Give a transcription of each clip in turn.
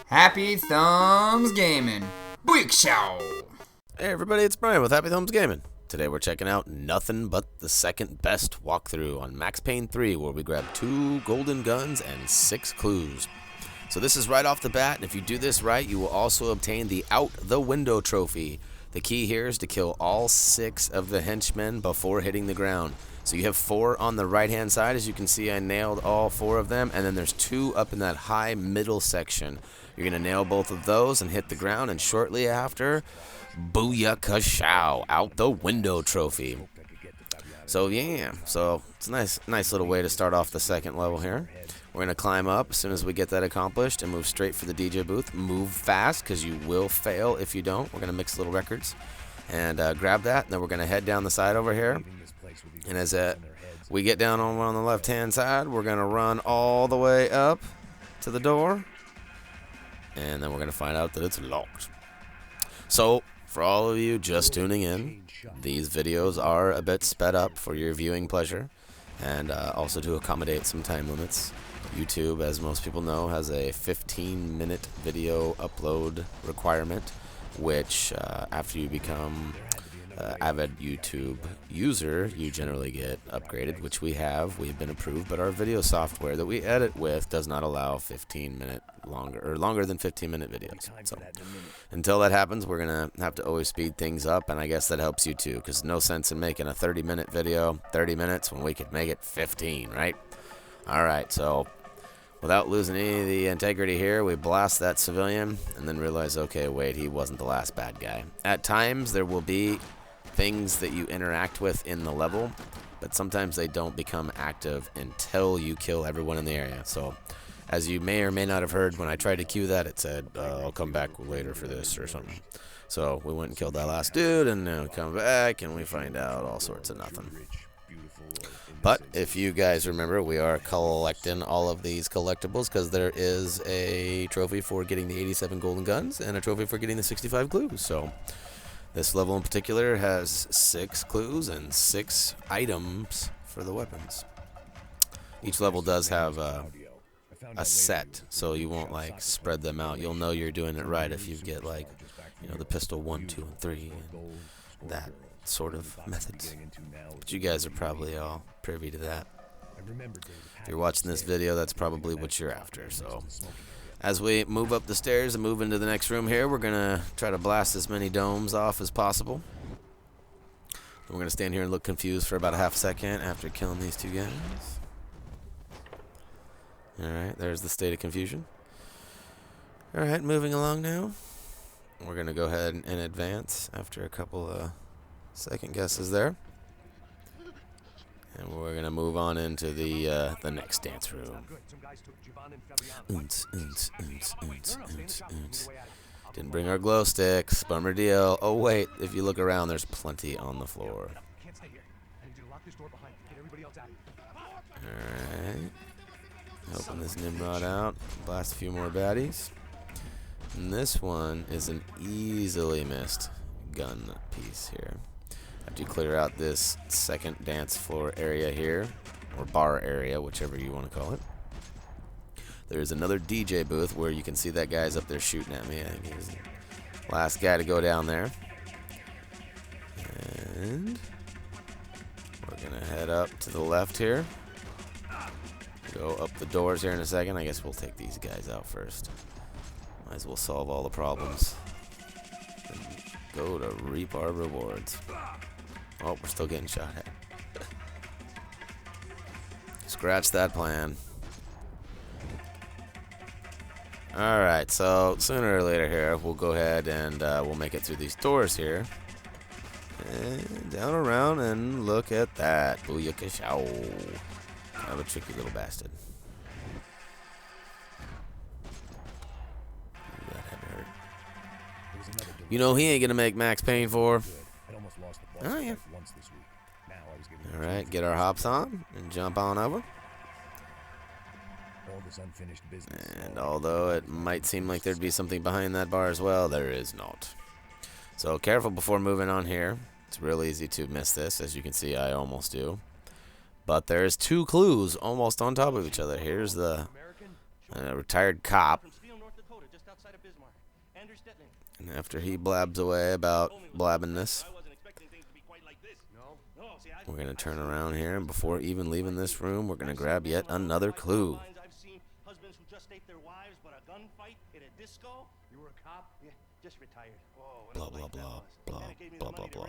Happy Thumbs Gaming. Big show. Hey everybody, it's Brian with HappyThumbsGaming. Today we're checking out nothing but the second best walkthrough on Max Payne 3, where we grab 2 golden guns and 6 clues. So this is right off the bat, and if you do this right, you will also obtain the Out the Window trophy. The key here is to kill all 6 of the henchmen before hitting the ground. So you have 4 on the right hand side. As you can see, I nailed all 4 of them, and then there's 2 up in that high middle section. You're going to nail both of those and hit the ground, and shortly after, booyakashow, Out the Window trophy. So yeah, so it's a nice little way to start off the second level here. We're going to climb up as soon as we get that accomplished and move straight for the DJ booth. Move fast, because you will fail if you don't. We're going to mix little records and grab that, and then we're going to head down the side over here. And as we get down on the left-hand side, we're going to run all the way up to the door, and then we're going to find out that it's locked. So, for all of you just tuning in, these videos are a bit sped up for your viewing pleasure, and also to accommodate some time limits. YouTube, as most people know, has a 15-minute video upload requirement, which after you become avid YouTube user, you generally get upgraded, which we have. We've been approved, but our video software that we edit with does not allow 15-minute longer than 15-minute videos. So until that happens, we're gonna have to always speed things up, and I guess that helps you too, because no sense in making a 30-minute video 30 minutes when we could make it 15, right? All right, so without losing any of the integrity here, we blast that civilian and then realize, okay, wait, he wasn't the last bad guy. At times, there will be things that you interact with in the level, but sometimes they don't become active until you kill everyone in the area. So, as you may or may not have heard, when I tried to cue that, it said, I'll come back later for this or something. So, we went and killed that last dude, and then we come back, and we find out all sorts of nothing. But if you guys remember, we are collecting all of these collectibles because there is a trophy for getting the 87 golden guns and a trophy for getting the 65 clues. So this level in particular has 6 clues and 6 items for the weapons. Each level does have a set, so you won't like spread them out. You'll know you're doing it right if you get like, you know, the pistol 1, 2, and 3, and that sort of methods. But you guys are probably all privy to that. If you're watching this video, that's probably what you're after. So as we move up the stairs and move into the next room here, we're gonna try to blast as many domes off as possible. We're gonna stand here and look confused for about a half second after killing these 2 guys. Alright, there's the state of confusion. Alright, moving along now. We're gonna go ahead and advance after a couple of second guesses there, and we're gonna move on into the next dance room. Didn't bring our glow sticks. Bummer deal. Oh wait, if you look around, there's plenty on the floor. Alright. Open this Nimrod out. Blast a few more baddies. And this one is an easily missed gun piece here. After you clear out this second dance floor area here, or bar area, whichever you want to call it, there's another DJ booth where you can see that guy's up there shooting at me. I think he's the last guy to go down there. And we're going to head up to the left here. Go up the doors here in a second. I guess we'll take these guys out first. Might as well solve all the problems. And go to reap our rewards. Oh, we're still getting shot at. Scratch that plan. Alright, so sooner or later here, we'll go ahead and we'll make it through these doors here. And down around and look at that. Booyakashow. Kind of a tricky little bastard. That had to hurt. You know he ain't gonna make Max Payne 4. Oh yeah. Alright, get our hops on and jump on over. And although it might seem like there'd be something behind that bar as well, there is not. So careful before moving on here. It's real easy to miss this. As you can see, I almost do. But there's 2 clues almost on top of each other. Here's the retired cop And after he blabs away about blabbiness, we're going to turn around here, and before even leaving this room, we're going to grab yet another clue. Blah, blah, blah, blah, blah, blah, blah.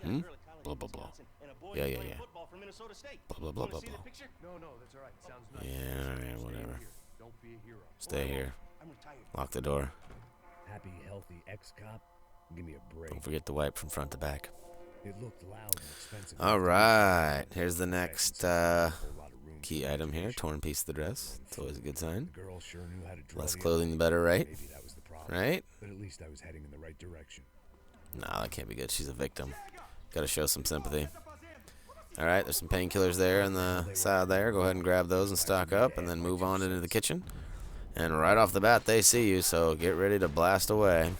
Hmm? Blah, blah, blah. Yeah. Blah, blah, blah, blah, blah. Yeah, alright, whatever. Stay here. Lock the door. Happy, healthy ex-cop. Give me a break. Don't forget to wipe from front to back. It looked loud and expensive. Alright, here's the next key item here. Torn piece of the dress. It's always a good sign. Less clothing the better, right? Right? But at least I was heading in the right direction. No, that can't be good. She's a victim. Gotta show some sympathy. Alright, there's some painkillers there on the side there. Go ahead and grab those and stock up, and then move on into the kitchen. And right off the bat, they see you, so get ready to blast away.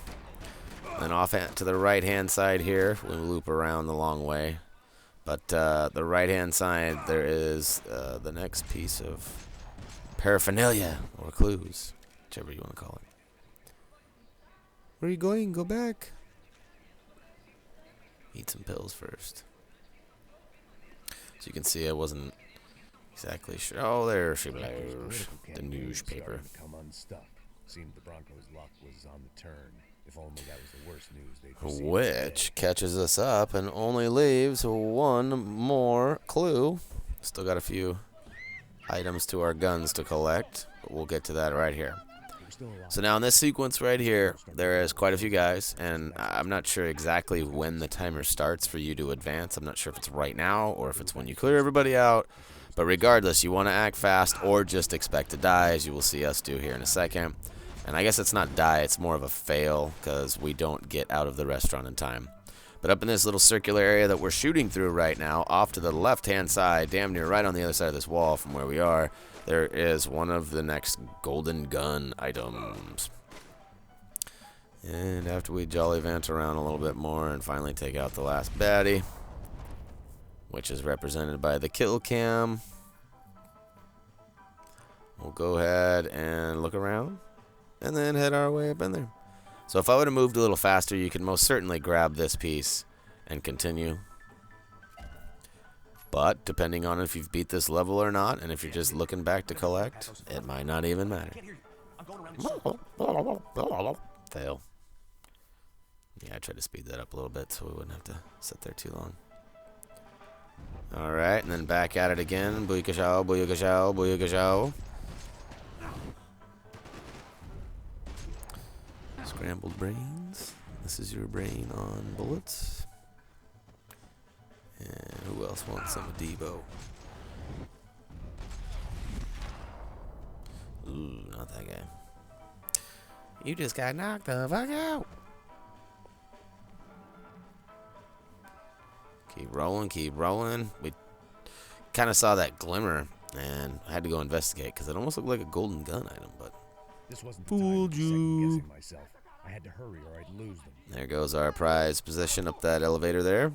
Then off to the right-hand side here, we loop around the long way. But the right-hand side, there is the next piece of paraphernalia, or clues, whichever you want to call it. Where are you going? Go back. Eat some pills first. So you can see I wasn't exactly sure. Oh, there she blows. The newspaper. Come unstuck. Seemed the Broncos' luck was on the turn. If only that was the worst news they'd received. Which catches us up and only leaves one more clue. Still got a few items to our guns to collect, but we'll get to that right here. So now in this sequence right here, there is quite a few guys, and I'm not sure exactly when the timer starts for you to advance. I'm not sure if it's right now or if it's when you clear everybody out. But regardless, you want to act fast or just expect to die, as you will see us do here in a second. And I guess it's not die, it's more of a fail, because we don't get out of the restaurant in time. But up in this little circular area that we're shooting through right now, off to the left-hand side, damn near right on the other side of this wall from where we are, there is one of the next golden gun items. And after we jolly vant around a little bit more and finally take out the last baddie, which is represented by the kill cam, we'll go ahead and look around and then head our way up in there. So if I would have moved a little faster, you could most certainly grab this piece and continue. But depending on if you've beat this level or not, and if you're just looking back to collect, it might not even matter. Fail. Yeah, I tried to speed that up a little bit so we wouldn't have to sit there too long. Alright, and then back at it again. Booyakashao, booyakashao, booyakashao. Scrambled brains. This is your brain on bullets. And who else wants some of Debo? Ooh, not that guy. You just got knocked the fuck out. Keep rolling, keep rolling. We kind of saw that glimmer, and I had to go investigate because it almost looked like a golden gun item, but This wasn't the fooled time you. second-guessing myself. I had to hurry or I'd lose them. There goes our prize position up that elevator there.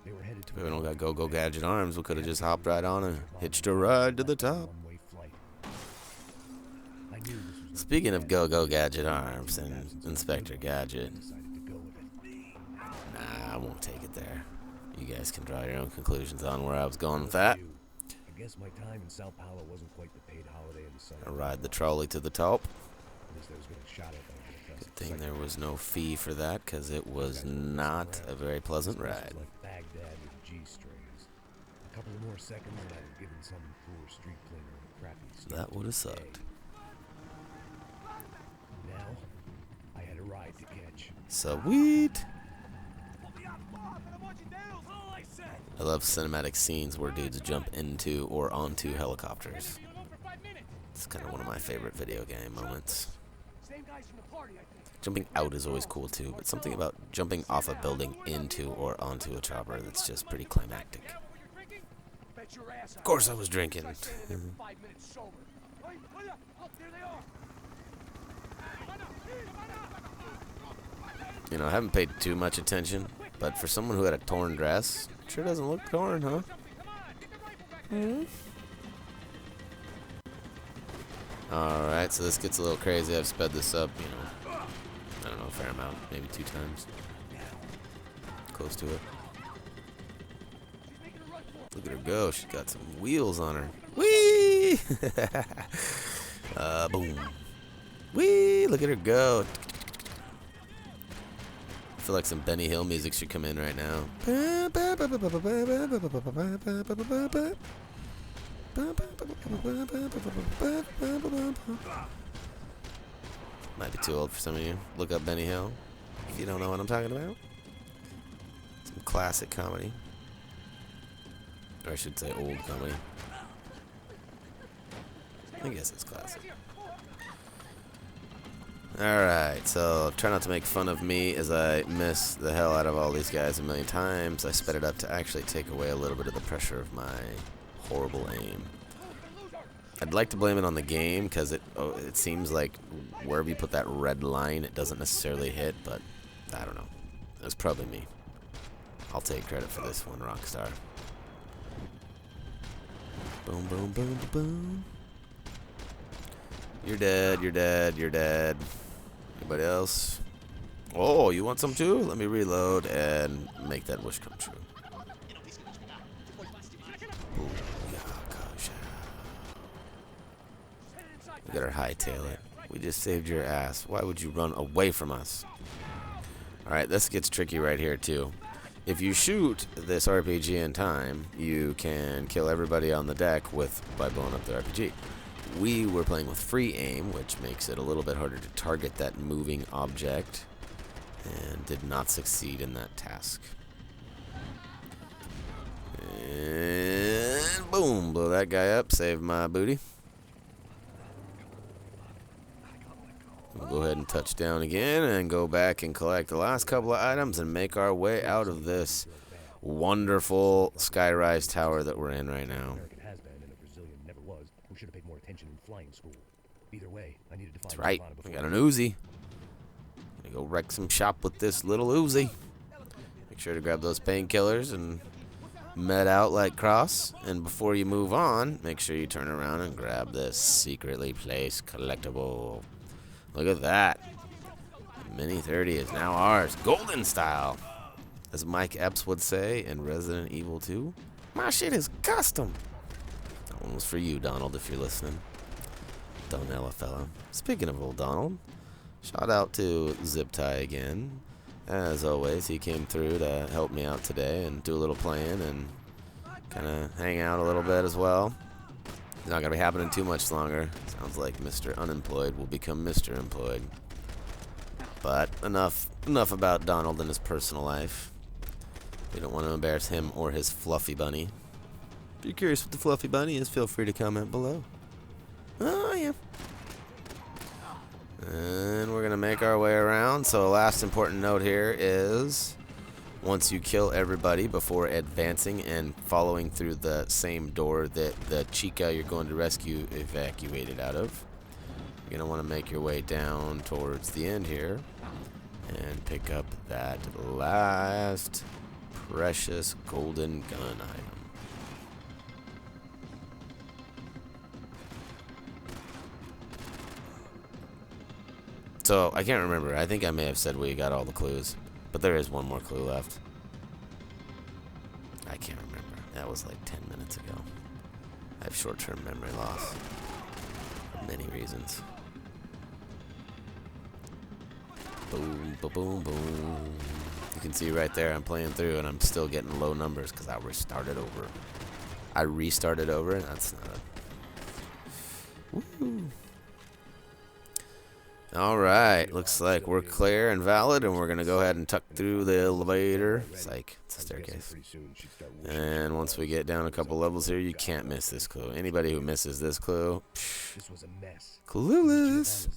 They were headed to If we don't got go-go gadget arms, we could have just hopped right on and hitched a ride to the top. one-way flight. I knew this was Speaking of go-go gadget arms and Inspector Gadget, decided to go with it. nah, I won't take it there. You guys can draw your own conclusions on where I was going with that. I guess my time in Sao Paulo wasn't quite the paid holiday of the summer. I ride the trolley to the top. At least I was getting shot at by the Good thing there was no fee for that, because it was not a very pleasant ride. Like Baghdad with G-strings. A couple of more seconds and I'd have given some poor street cleaner a crappy start That to would have the sucked. day. Now, I had a ride to catch. Sweet! I love cinematic scenes where dudes jump into or onto helicopters. It's kind of one of my favorite video game moments. Jumping out is always cool too, but something about jumping off a building into or onto a chopper that's just pretty climactic. Of course I was drinking. You know, I haven't paid too much attention, but for someone who had a torn dress, it sure doesn't look torn, huh? Alright, so this gets a little crazy. I've sped this up, you know, I don't know, a fair amount. Maybe 2 times. Close to it. Look at her go. She's got some wheels on her. Whee! Boom. Whee! Look at her go. I feel like some Benny Hill music should come in right now. Might be too old for some of you. Look up Benny Hill if you don't know what I'm talking about. Some classic comedy. Or I should say old comedy. I guess it's classic. Alright, so try not to make fun of me as I miss the hell out of all these guys a million times. I sped it up to actually take away a little bit of the pressure of my horrible aim. I'd like to blame it on the game because it seems like wherever you put that red line it doesn't necessarily hit, but I don't know. It was probably me. I'll take credit for this one, Rockstar. Boom, boom, boom, boom, boom. You're dead, you're dead, you're dead. Anybody else? Oh, you want some too? Let me reload and make that wish come true. Ooh, yeah, gosh. We gotta hightail it. We just saved your ass. Why would you run away from us? Alright, this gets tricky right here too. If you shoot this RPG in time, you can kill everybody on the deck by blowing up the RPG. We were playing with free aim, which makes it a little bit harder to target that moving object, and did not succeed in that task. And boom, blow that guy up, save my booty. We'll go ahead and touch down again and go back and collect the last couple of items and make our way out of this wonderful skyrise tower that we're in right now. We should have paid more attention in flying school. Either way, I needed to find That's right. I got an Uzi. Gonna go wreck some shop with this little Uzi. Make sure to grab those painkillers and med out like Cross. And before you move on, make sure you turn around and grab this secretly placed collectible. Look at that. The Mini 30 is now ours. Golden style. As Mike Epps would say in Resident Evil 2, my shit is custom. That one was for you, Donald, if you're listening. Donella fella. Speaking of old Donald, shout out to Zip Tie again. As always, he came through to help me out today and do a little playing and kind of hang out a little bit as well. It's not going to be happening too much longer. Sounds like Mr. Unemployed will become Mr. Employed. But enough about Donald and his personal life. We don't want to embarrass him or his fluffy bunny. If you're curious what the fluffy bunny is, feel free to comment below. Oh, yeah. And we're going to make our way around. So, last important note here is once you kill everybody before advancing and following through the same door that the chica you're going to rescue evacuated out of, you're going to want to make your way down towards the end here and pick up that last precious golden gun item. So, I can't remember. I think I may have said we got all the clues. But there is one more clue left. I can't remember. That was like 10 minutes ago. I have short-term memory loss. For many reasons. Boom, boom, boom, boom. You can see right there I'm playing through and I'm still getting low numbers because I restarted over. And that's not a... Woo. Alright, looks like we're clear and valid, and we're going to go ahead and tuck through the elevator. Psych, it's a staircase. And once we get down a couple levels here, you can't miss this clue. Anybody who misses this clue, clueless.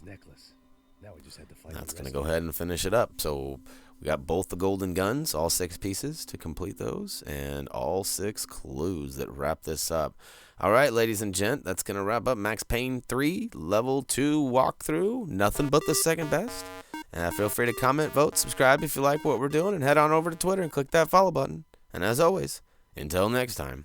That's going to go ahead and finish it up. So we got both the golden guns, all 6 pieces to complete those, and all 6 clues that wrap this up. All right, ladies and gent, that's going to wrap up Max Payne 3 Level 2 walkthrough. Nothing but the second best. Feel free to comment, vote, subscribe if you like what we're doing, and head on over to Twitter and click that follow button. And as always, until next time,